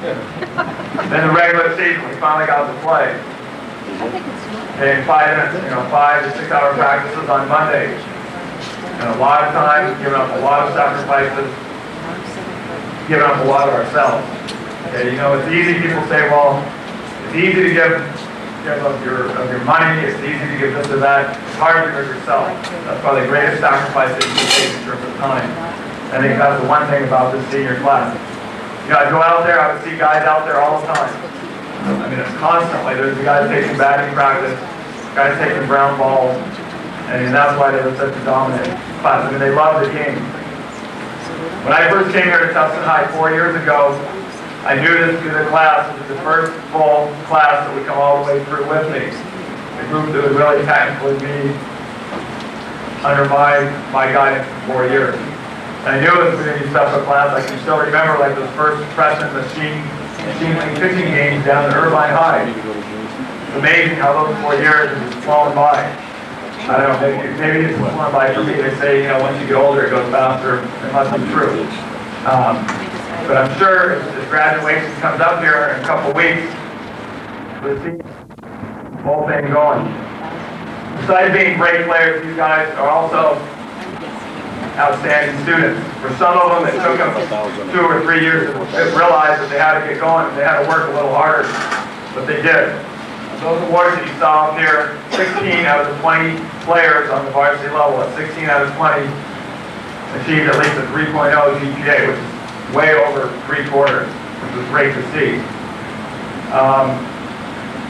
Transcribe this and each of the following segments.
Then the regular season, we finally got to play. And 5 to 6 hour practices on Monday. And a lot of time, giving up a lot of sacrifices, giving up a lot of ourselves. Okay, you know, it's easy, people say, well, it's easy to give of your money, it's easy to give this or that. It's hard to give yourself. That's probably the greatest sacrifice that you can take in terms of time. I think that's the one thing about this senior class. You know, I go out there, I would see guys out there all the time. I mean, it's constantly. There's the guys taking batting practice, guys taking ground balls, and that's why they were such a dominant class. I mean, they love the game. When I first came here to Tustin High 4 years ago, I knew this through the class. It was the first full class that would come all the way through with me. The group that would really technically be under my guidance for 4 years. And I knew it was going to be a special class. I can still remember like those first freshman machine league pitching games down at Irvine High. It's amazing how those 4 years have just flown by. I don't know, maybe it's flown by for me. They say, you know, once you get older, it goes faster. It must be true. But I'm sure if graduation comes up here in a couple of weeks, we'll see the whole thing going. Besides being great players, you guys are also outstanding students. For some of them, it took them 2 or 3 years to realize that they had to get going and they had to work a little harder, but they did. Those awards that you saw up here, 16 out of the 20 players on the varsity level, 16 out of 20 achieved at least a 3.0 GPA, which is way over 3/4, which was great to see.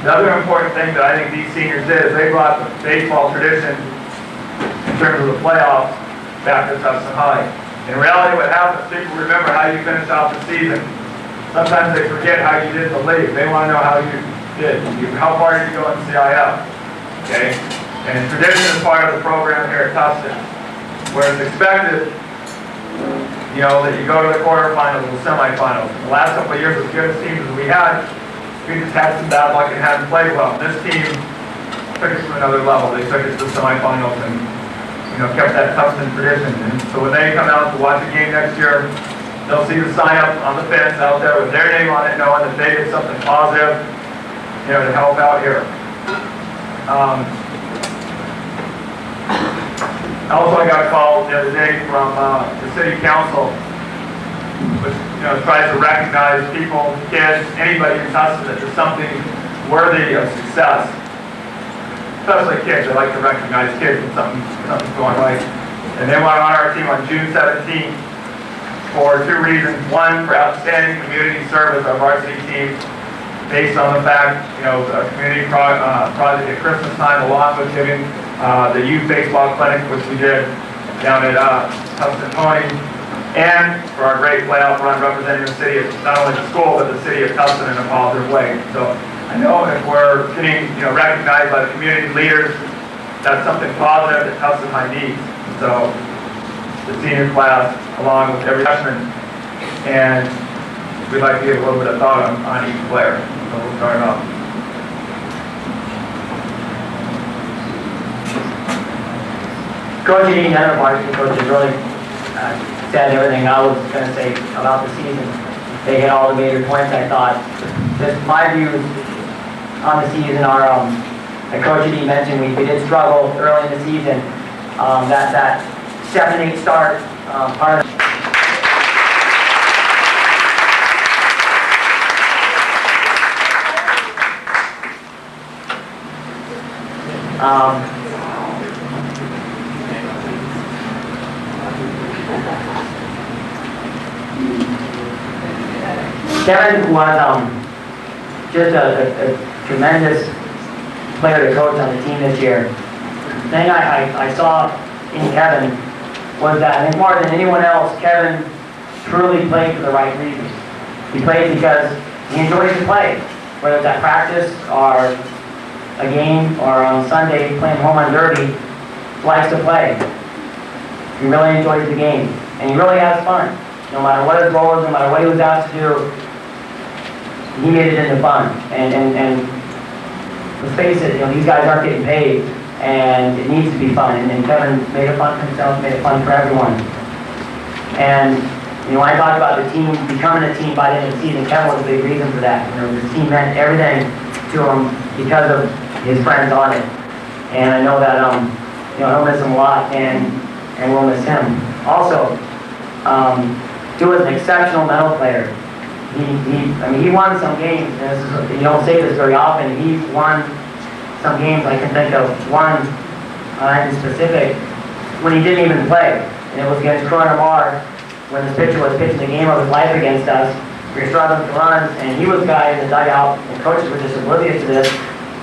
The other important thing that I think these seniors did is they brought the baseball tradition in terms of the playoffs back to Tustin High. In reality, what happens, people remember how you finish off the season. Sometimes they forget how you did in the league. They want to know how you did. How far did you go in CIF? Okay? And tradition is part of the program here at Tustin, where it's expected, you know, that you go to the quarterfinals and semifinals. The last couple of years, as good as teams as we just had some bad luck and hadn't played well. This team took us to another level. They took us to semifinals and, you know, kept that Tustin tradition. And so when they come out to watch a game next year, they'll see the sign up on the fence out there with their name on it, knowing that they did something positive, you know, to help out here. Also, I got a call the other day from the city council, which, you know, tries to recognize people, kids, anybody in Tustin that does something worthy of success. Especially kids. They like to recognize kids when something's going right. And they want to honor our team on June 17th for 2 reasons. One, for outstanding community service, our varsity team, based on the fact, you know, the community project at Christmas time, along with giving the youth baseball clinic, which we did down at Tustin Pony, and for our great playoff run representing the city of, not only the school, but the city of Tustin in a positive way. So I know if we're getting, you know, recognized by the community leaders, that's something positive that Tustin High needs. So the senior class, along with every freshman, and we'd like to give a little bit of thought on each player. So we'll start off. Coach Dean, another varsity coach, has really said everything I was going to say about the season. They hit all the major points, I thought. Just my views on the season are, like Coach Dean mentioned, we did struggle early in the season. That 7-8 start, part of Kevin was just a tremendous player to coach on the team this year. The thing I saw in Kevin was that, I think more than anyone else, Kevin truly played for the right reasons. He played because he enjoys to play, whether it's at practice or a game or on Sunday playing home run derby. He likes to play. He really enjoys the game, and he really has fun. No matter what his role is, no matter what he was asked to do, he made it into fun. And let's face it, you know, these guys aren't getting paid, and it needs to be fun. And Kevin made it fun for himself, made it fun for everyone. And You know, I talked about the team becoming a team by the end of the season. Kevin was a big reason for that. You know, the team meant everything to him because of his friends on it. And I know that, you know, he'll miss him a lot, and we'll miss him. Also, Stu was an exceptional mental player. I mean, he won some games, and this is, you don't say this very often. He won some games. I can think of one in specific when he didn't even play, and it was against Corona Mar when this pitcher was pitching the game of his life against us. We were struggling for runs, and he was the guy in the dugout, and coaches were just oblivious to this.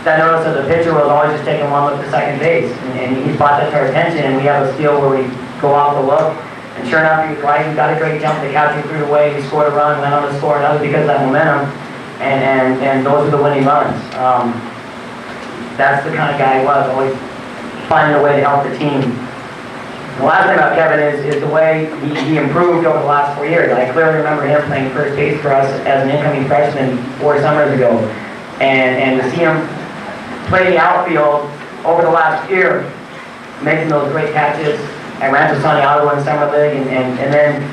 That notice that the pitcher was always just taking one look to second base, and he brought that to our attention, and we have a steal where we go off the look, and sure enough, he was right. He got a great jump, the catcher threw it away, we scored a run, went on to score another because of that momentum, and those were the winning runs. That's the kind of guy he was, always finding a way to help the team. The last thing about Kevin is the way he improved over the last 4 years. I clearly remember him playing first base for us as an incoming freshman 4 summers ago. And to see him play the outfield over the last year, making those great catches. I ran to Sonny Ottawa in summer league, and then,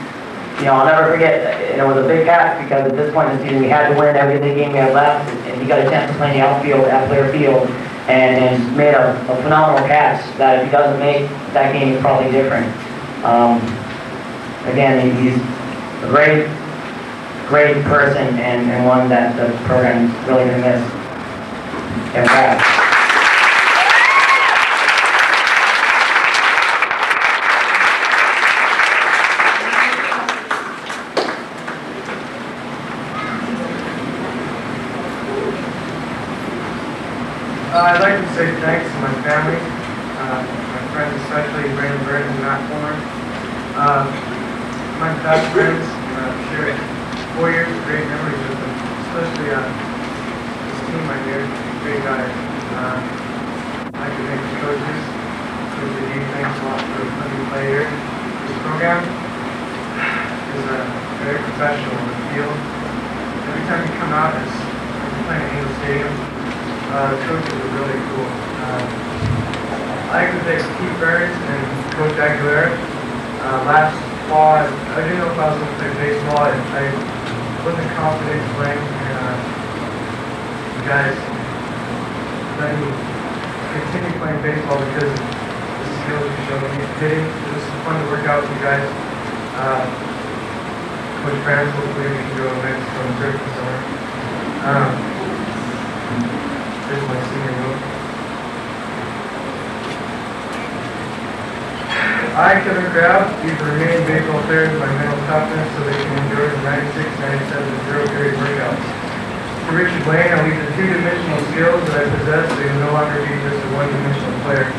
you know, I'll never forget, it was a big catch because at this point in the season we had to win every league game we had left, and he got a chance to play in the outfield at Blair Field. And made a phenomenal catch that if he doesn't make that game, it's probably different. Again, he's a great person and one that the program's really going to miss. And that. I'd like to say thanks to my family, my friends, especially Brandon Burton and Matt Fulmer. My best friends, shared 4 years of great memories with them, especially this team right here, great guys. I'd like to thank the coaches, Coach Lee, thanks a lot for letting me play here. This program is very professional in the field. Every time you come out, it's like you're playing at Angel Stadium. The coaches are really cool. I like to thank Keith Burns and Coach Aguilera. Last fall, I didn't know if I was going to play baseball. I wasn't confident playing, and you guys let me continue playing baseball because the skills you showed me. It was fun to work out with you guys. Coach Burns, hopefully we can go to Mexico and Turkey somewhere. Here's my senior note. I, Kevin Crabb, these remain baseball players by mental toughness so they can enjoy the 96-97 0-period workouts. To Richard Blaine, I leave the two-dimensional skills that I possess so you will no longer be just a one-dimensional player.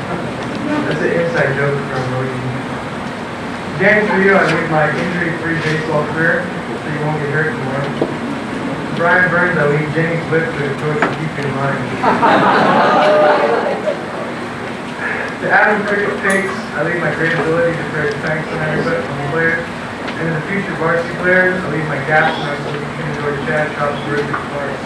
That's an inside joke from Rosie. James Rio, I leave my injury-free baseball career so you won't get hurt tomorrow. Brian Burns, I leave James Whip to coach and keep in mind. To Adam Prickett Pace, I leave my great ability to prepare thanks on everybody from the players. And to the future varsity players, I leave my gaps in so you can enjoy Chad Shop's terrific parts.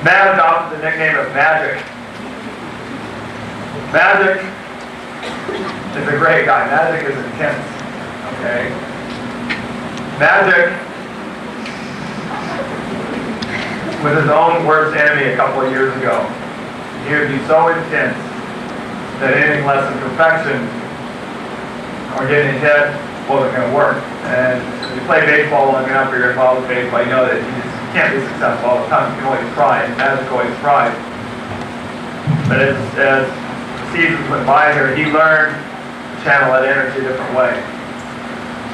Matt adopted the nickname of Magic. Magic is a great guy. Magic is intense. Okay? Magic was his own worst enemy a couple of years ago. He would be so intense that anything less than perfection or getting hit wasn't going to work. And if you play baseball long enough or you're involved with baseball, you know that you just can't be successful all the time. You can always try, and Magic always tried. But as seasons went by here, he learned to channel that energy a different way.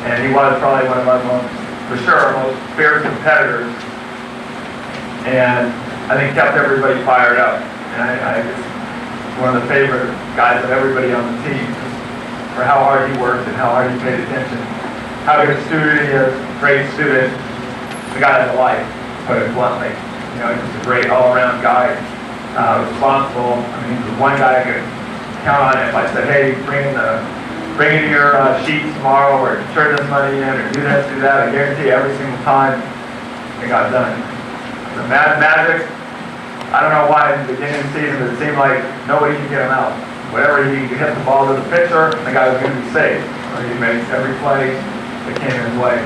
And he was probably one of our most, for sure, most fierce competitors. And I think kept everybody fired up. And I just one of the favorite guys of everybody on the team for how hard he worked and how hard he paid attention. How good a student he is, great student, the guy that's life, put it bluntly. You know, just a great all-around guy, responsible. I mean, the one guy I could count on if I said, hey, bring the bring in your sheets tomorrow, or turn this money in, or do this, do that. I guarantee every single time it got done. The Magic, I don't know why in the beginning of the season it seemed like nobody could get him out. Whatever he hit the ball to the pitcher, the guy was going to be safe. He makes every play that came his way.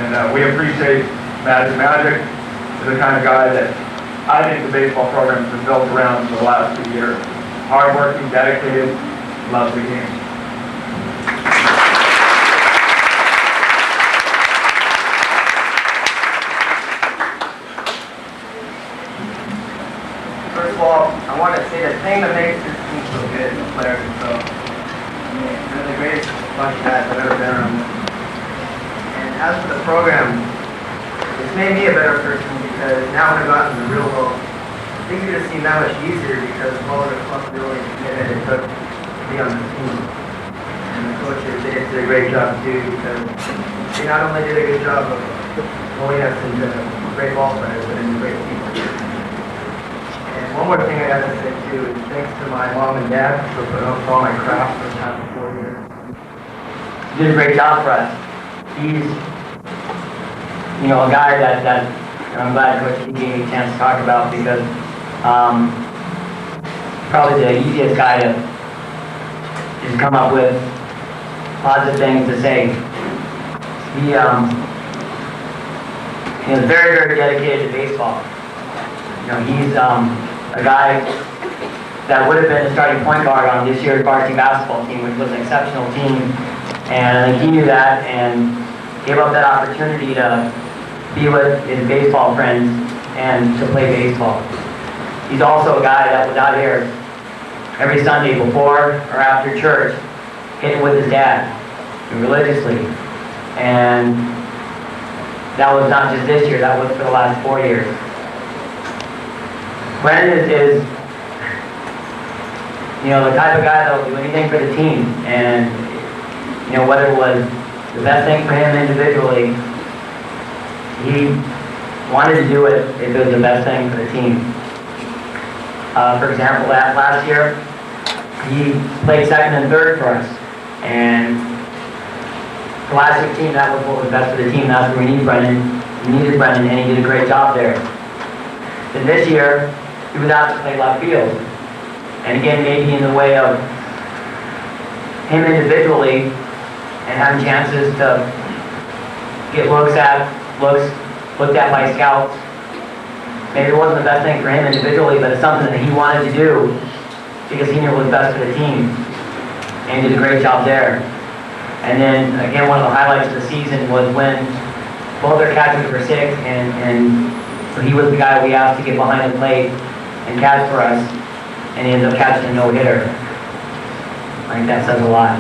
And we appreciate Magic. Magic is the kind of guy that I think the baseball program has been built around for the last 2 years. Hardworking, dedicated, loves the game. First of all, I want to say the thing that makes this team so good is the players themselves. I mean, they're the greatest bunch of guys I've ever been around with. And as for the program, it's made me a better person because now when I've gotten in the real world, things are just seem that much easier because of all the responsibility and commitment it took to be on this team. And the coaches, they just did a great job too because they not only did a good job of molding us into great ball players, but into great people. And one more thing I gotta say too is thanks to my mom and dad for putting up with all my crap for the past 4 years. He did a great job for us. He's, you know, a guy that I'm glad Coach gave me a chance to talk about because probably the easiest guy to just come up with positive things to say. He was very, very dedicated to baseball. You know, he's a guy that would have been the starting point guard on this year's varsity basketball team, which was an exceptional team. And I think he knew that and gave up that opportunity to be with his baseball friends and to play baseball. He's also a guy that was out here every Sunday before or after church, hitting with his dad religiously. And that was not just this year, that was for the last 4 years. Brendan is, you know, the type of guy that will do anything for the team. And, you know, whether it was the best thing for him individually, he wanted to do it if it was the best thing for the team. For example, last year, he played second and third for us. And the last 16, that was what was best for the team. That's where we need Brendan. We needed Brendan, and he did a great job there. Then this year, he was asked to play left field. And again, maybe in the way of him individually and having chances to get looked at by scouts. Maybe it wasn't the best thing for him individually, but it's something that he wanted to do because he knew it was best for the team. And he did a great job there. And then, again, one of the highlights of the season was when both their catchers were sick, and so he was the guy we asked to get behind the plate and catch for us, and he ended up catching a no-hitter. I think that says a lot.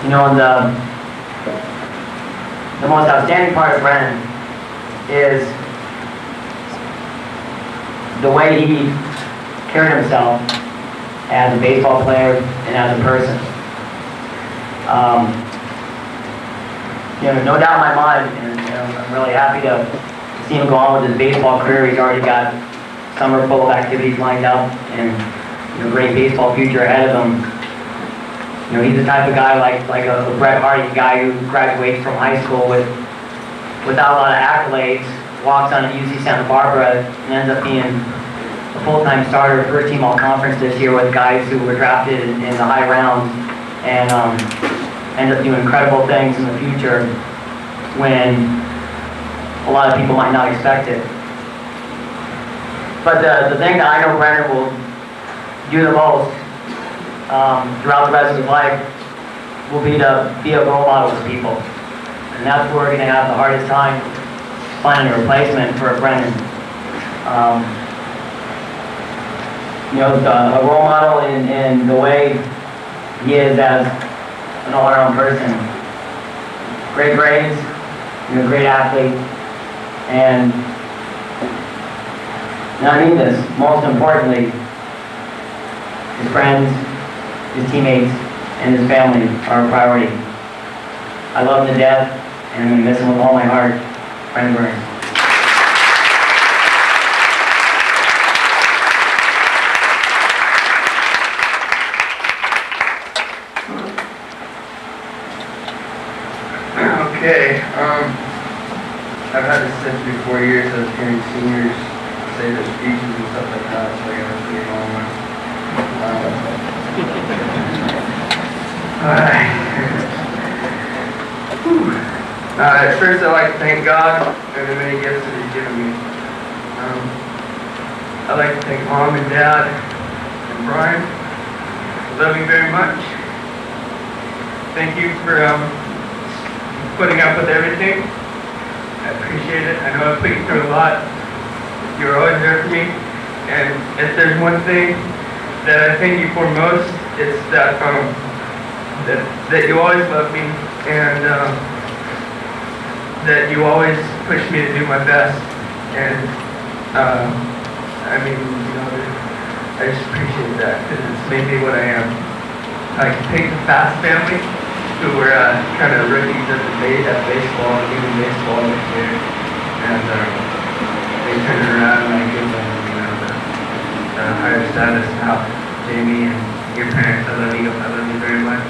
You know, and the most outstanding part of Brennan is the way he carried himself as a baseball player and as a person. You know, no doubt in my mind, and you know, I'm really happy to see him go on with his baseball career. He's already got summer full of activities lined up and you know, great baseball future ahead of him. You know, he's the type of guy like a Bret Hardy guy who graduates from high school without a lot of accolades, walks on at UC Santa Barbara, and ends up being a full-time starter, first team all-conference this year with guys who were drafted in the high rounds, and ends up doing incredible things in the future when a lot of people might not expect it. But the thing that I know Brendan will do the most throughout the rest of his life will be to be a role model to people. And that's where we're going to have the hardest time finding a replacement for Brendan. You know, a role model in the way he is as an all-around person. Great grades, you know, great athlete, and I mean this, most importantly, his friends, his teammates, and his family are a priority. I love him to death, and I'm going to miss him with all my heart. Brendan Burns. Okay, I've had this since before years. I was hearing seniors say their speeches and stuff like that, so I got a pretty long one. Alright. First, I'd like to thank God for the many gifts that He's given me. I'd like to thank Mom and Dad and Brian. Love you very much. Thank you for putting up with everything. I appreciate it. I know I put you through a lot. You're always there for me. And if there's one thing that I thank you for most, it's that that you always love me and that you always push me to do my best. And I mean, you know, I just appreciate that because it's made me what I am. I can take the Fast family, who were kind of rookies at baseball, even baseball this year, and they turned it around and I give them, you know, the higher status now. Jamie and your parents, I love you very much.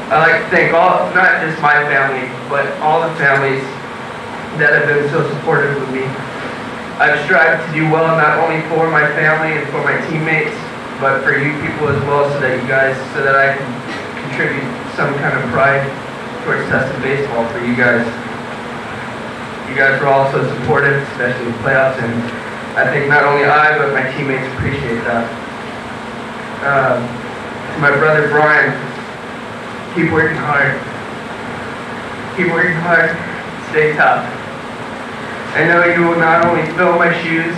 I'd like to thank all, not just my family, but all the families that have been so supportive of me. I've strived to do well not only for my family and for my teammates, but for you people as well, so that I can contribute some kind of pride towards Tustin baseball for you guys. You guys were all so supportive, especially in the playoffs, and I think not only I, but my teammates appreciate that. To my brother Brian, keep working hard. Keep working hard. Stay tough. I know you will not only fill my shoes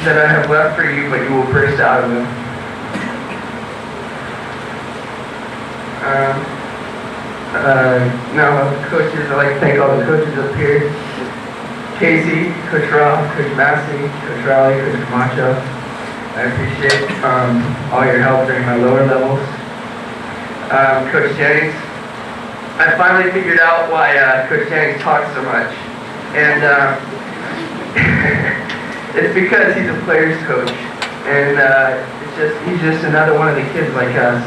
that I have left for you, but you will burst out of them. Now, coaches, I'd like to thank all the coaches up here. Casey, Coach Rob, Coach Massey, Coach Raleigh, Coach Camacho. I appreciate all your help during my lower levels. Coach Jennings, I finally figured out why Coach Jennings talks so much. And it's because he's a player's coach. And he's just another one of the kids like us.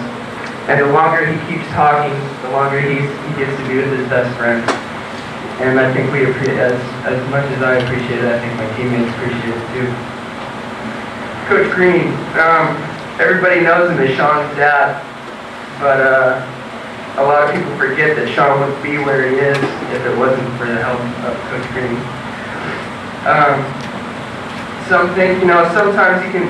And the longer he keeps talking, the longer he gets to be with his best friend. And I think we appreciate, as much as I appreciate it, I think my teammates appreciate it too. Coach Green, everybody knows him as Sean's dad, but a lot of people forget that Sean wouldn't be where he is if it wasn't for the help of Coach Green. Sometimes he can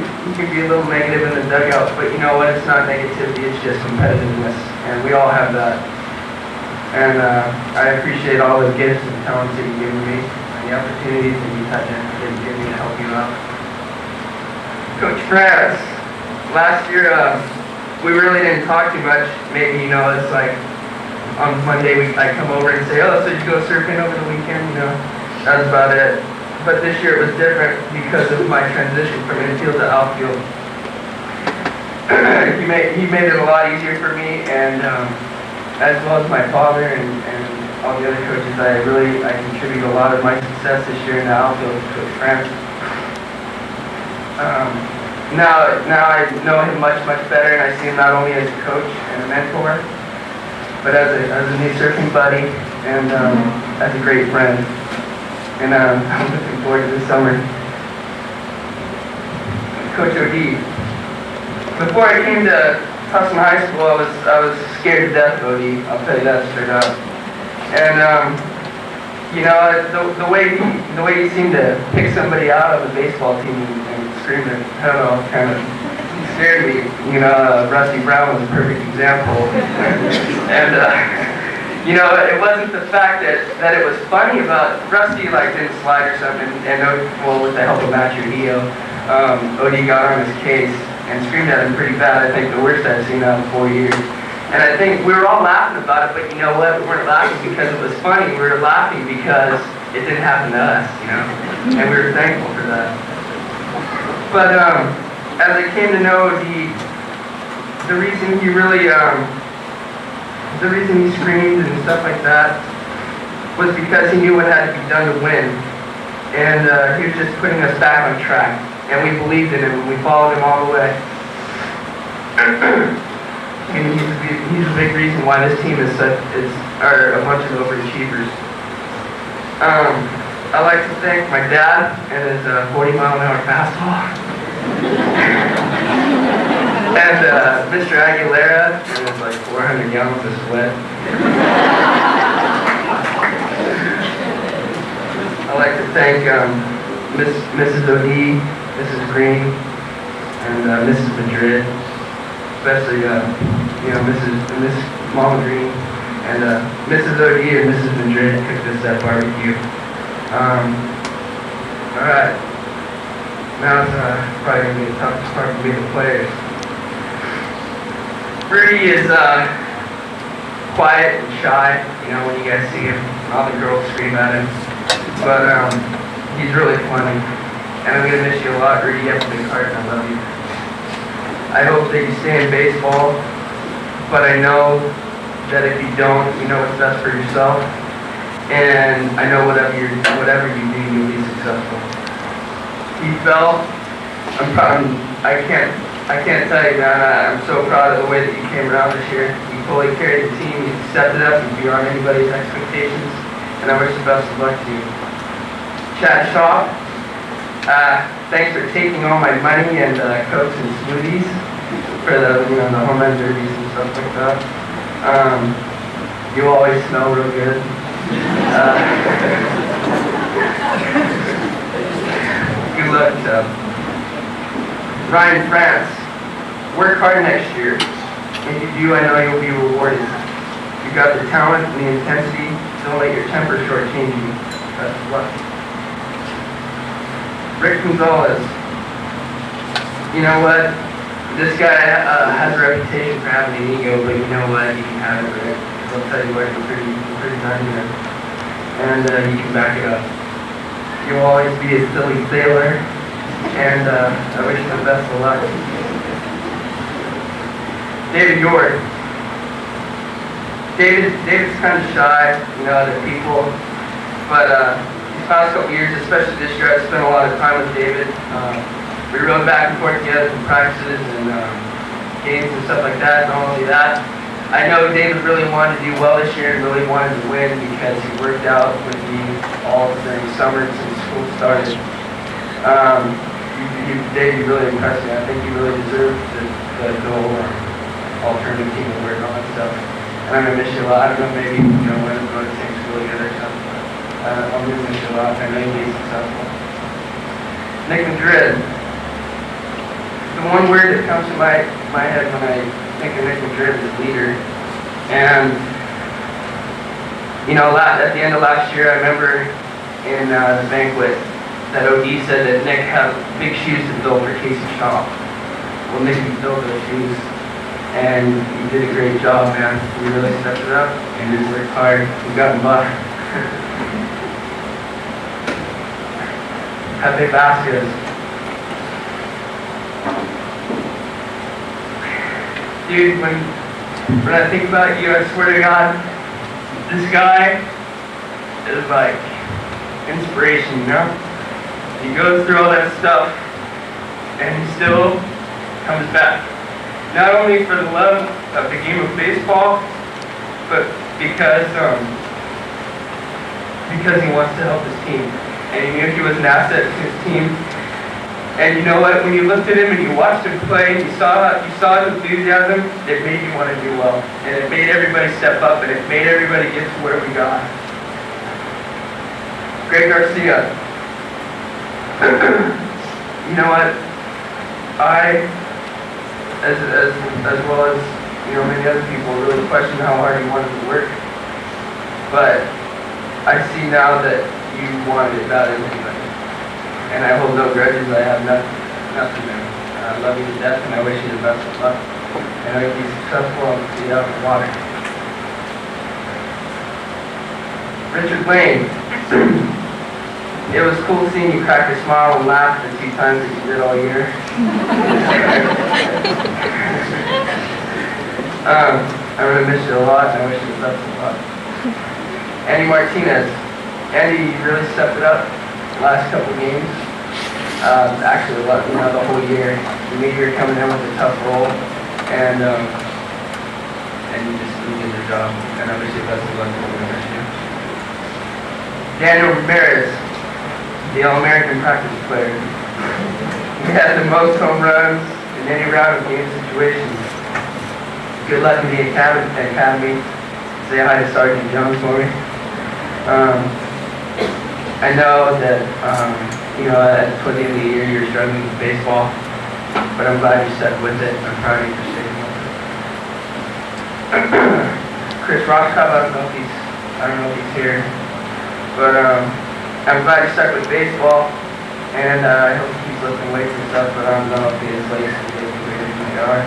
be a little negative in the dugout, but you know what? It's not negativity. It's just competitiveness, and we all have that. And I appreciate all the gifts and talents that you've given me, and the opportunities that you've given me to help you out. Coach France, last year we really didn't talk too much. Maybe, you know, it's like on Monday I come over and say, oh, so you go surfing over the weekend, you know. That's about it. But this year it was different because of my transition from infield to outfield. He made it a lot easier for me, and as well as my father and all the other coaches, I contribute a lot of my success this year in the outfield to Coach France. Now I know him much better, and I see him not only as a coach and a mentor, but as a new surfing buddy and as a great friend. And I'm looking forward to this summer. Coach O.D. Before I came to Tustin High School, I was scared to death of O.D. I'll tell you that straight up. And you know, the way he seemed to pick somebody out of the baseball team and scream it, I don't know, kind of scared me. You know, Rusty Brown was a perfect example. And you know, it wasn't the fact that it was funny about Rusty, like, didn't slide or something, and well, with the help of Matt Trujillo, O.D. got on his case and screamed at him pretty bad. I think the worst I've seen out in 4 years. And I think we were all laughing about it, but you know what? We weren't laughing because it was funny. We were laughing because it didn't happen to us, you know? And we were thankful for that. But as I came to know O.D., the reason he really, the reason he screamed and stuff like that was because he knew what had to be done to win. And he was just putting us back on track. And we believed in him, and we followed him all the way. And he's a big reason why this team is are a bunch of overachievers. I'd like to thank my dad and his 40-mile-an-hour fastball. And Mr. Aguilera and his like 400 gallons of sweat. I'd like to thank Mrs. O'D, Mrs. Green, and Mrs. Madrid, especially Miss Mama Green and Mrs. O'D and Mrs. Madrid cooked us that barbecue. All right. Now it's probably gonna be the toughest part for me, the players. Rudy is quiet and shy, when you guys see him, all the girls scream at him. But he's really funny. And I'm gonna miss you a lot, Rudy. You have a big heart and I love you. I hope that you stay in baseball, but I know that if you don't, you know what's best for yourself. And I know whatever you do, you'll be successful. He fell. I can't tell you, man. I'm so proud of the way that you came around this year. You fully carried the team. You stepped it up. You're beyond anybody's expectations. And I wish the best of luck to you. Chad Shaw, thanks for taking all my money and Cokes and smoothies for the home run derbies and stuff like that. You always smell real good. Good luck, Chubb. Ryan France, work hard next year. If you do, I know you'll be rewarded. You got the talent and the intensity. Don't let your temper shortchange you. Best of luck. Rick Gonzalez. You know what? This guy has a reputation for having an ego, but you know what? You can have it, Rick. I'll tell you what, you're pretty darn good. And you can back it up. You'll always be a silly sailor, and I wish you the best of luck. David York. David's kind of shy, to people, but these past couple years, especially this year, I spent a lot of time with David. We rode back and forth together from practices and games and stuff like that. Not only that, I know David really wanted to do well this year and really wanted to win because he worked out with me all during summer since school started. David really impressed me. I think he really deserved the goal alternative team to work on stuff. And I'm going to miss you a lot. I don't know, maybe, when we go to the same school together or something. But I'm going to miss you a lot. I know you'll be successful. Nick Madrid. The one word that comes to my head when I think of Nick Madrid is leader. And, at the end of last year, I remember in the Banquet that OD said that Nick had big shoes to fill for Casey Shaw. Well, Nick filled those shoes. And you did a great job, man. You really stepped it up, and you worked hard. You got by. Pepe Vasquez. Dude, when I think about you, I swear to God, this guy is like inspiration, He goes through all that stuff, and he still comes back. Not only for the love of the game of baseball, but because he wants to help his team. And he knew he was an asset to his team. And you know what? When you looked at him and you watched him play, you saw his enthusiasm, it made you want to do well. And it made everybody step up, and it made everybody get to where we got. Greg Garcia. You know what? As well as many other people, really question how hard he wanted to work. But I see now that you wanted it better than anybody, and I hold no grudges. I have nothing there. I love you to death, and I wish you the best of luck. And I hope you're successful and see you out in the water. Richard Lane. It was cool seeing you crack a smile and laugh the 2 times that you did all year. I really miss you a lot, and I wish you the best of luck. Andy Martinez. Andy, you really stepped it up the last couple games. Actually, the whole year. You knew you were coming in with a tough role, and and you did your job. And I wish you best of luck for the next year. Daniel Ramirez, the All-American practice player. He had the most home runs in any round of game situations. Good luck in the academy. Say hi to Sergeant Jones for me. I know that, toward the end of the year you're struggling with baseball, but I'm glad you stuck with it. I'm proud of you for sticking with it. Chris Rockcott, I don't know if he's here, but I'm glad you stuck with baseball, and I hope he keeps lifting weights and stuff, but I don't know if he is late to get anything they are.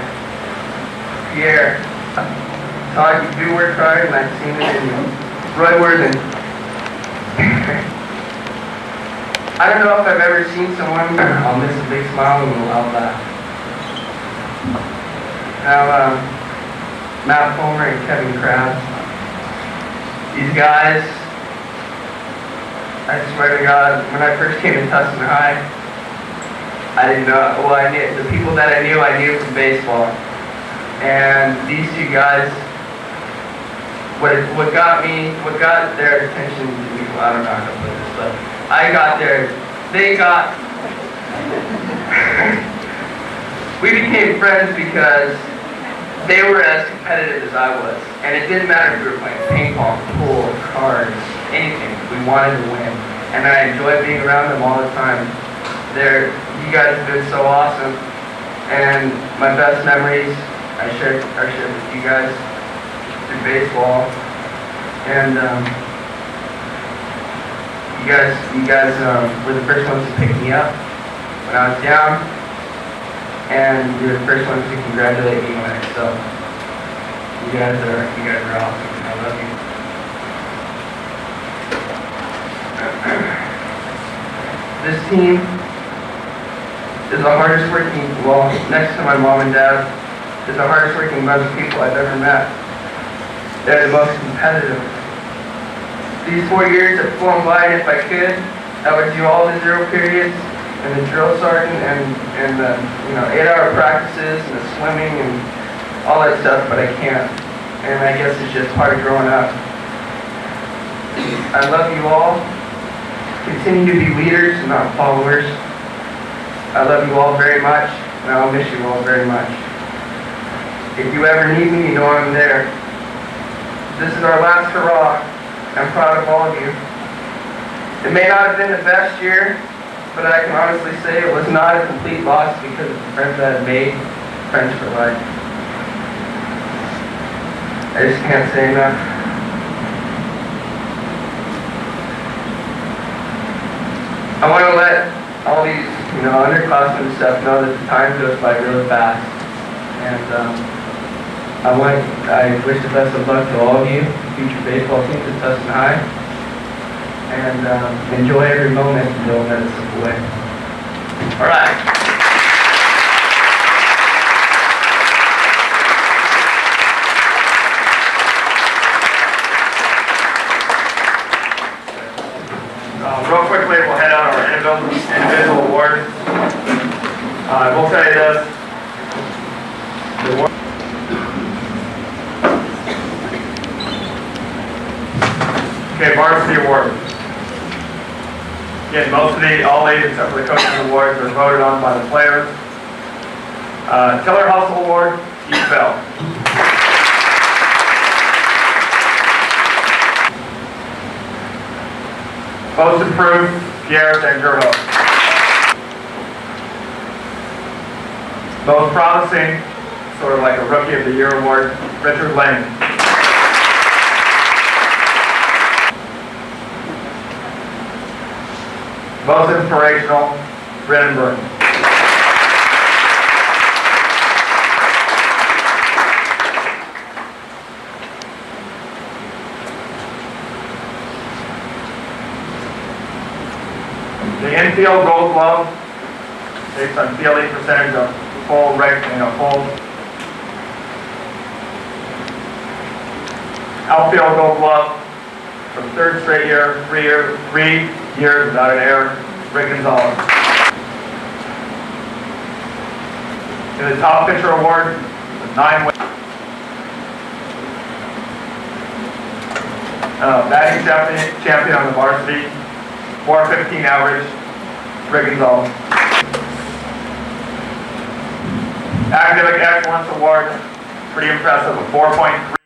Pierre, Todd, you do work hard, and I've seen it in you. Roy Worthen. I don't know if I've ever seen someone, I'll miss a big smile and a loud laugh. Now, Matt Fulmer and Kevin Krabs. These guys, I swear to God, when I first came to Tustin High, I didn't know, well, I knew, the people that I knew from baseball. And these two guys, what got their attention to me, well, I don't know how to put this, but we became friends because they were as competitive as I was. And it didn't matter if we were playing ping pong, pool, cards, anything. We wanted to win. And I enjoyed being around them all the time. You guys have been so awesome. And my best memories I shared with you guys through baseball. And you guys were the first ones to pick me up when I was down, and you were the first ones to congratulate me when I excelled. You guys are awesome. I love you. This team is the hardest working, well, next to my mom and dad, is the hardest working bunch of people I've ever met. They're the most competitive. These 4 years have flown by, and if I could, I would do all the zero periods and the drill sergeant and the 8-hour practices and the swimming and all that stuff, but I can't. And I guess it's just hard growing up. I love you all. Continue to be leaders and not followers. I love you all very much, and I'll miss you all very much. If you ever need me, you know I'm there. This is our last hurrah. I'm proud of all of you. It may not have been the best year, but I can honestly say it was not a complete loss because of the friends that I've made, friends for life. I just can't say enough. I want to let all these, underclassmen and stuff know that the time goes by really fast. And I wish the best of luck to all of you, future baseball teams at Tustin High, and enjoy every moment and don't let it slip away. All right. Real quickly, we'll head out our individual awards. I will tell you this. Okay, Varsity Award. Again, all 8 except for the coaching awards are voted on by the players. Killer Hustle Award, Keith Bell. Most Improved, Pierre Sanjurjo. Most Promising, sort of like a Rookie of the Year award, Richard Lane. Most Inspirational, Brennan Burton. The infield Gold Glove, based on fielding percentage of full. Outfield Gold Glove for the 3rd straight year, 3 years without an error, Rick Gonzalez. In the Top Pitcher Award, with 9 wins. Batting champion on the varsity, 415 average, Rick Gonzalez. Academic Excellence Award, pretty impressive, a 4.3.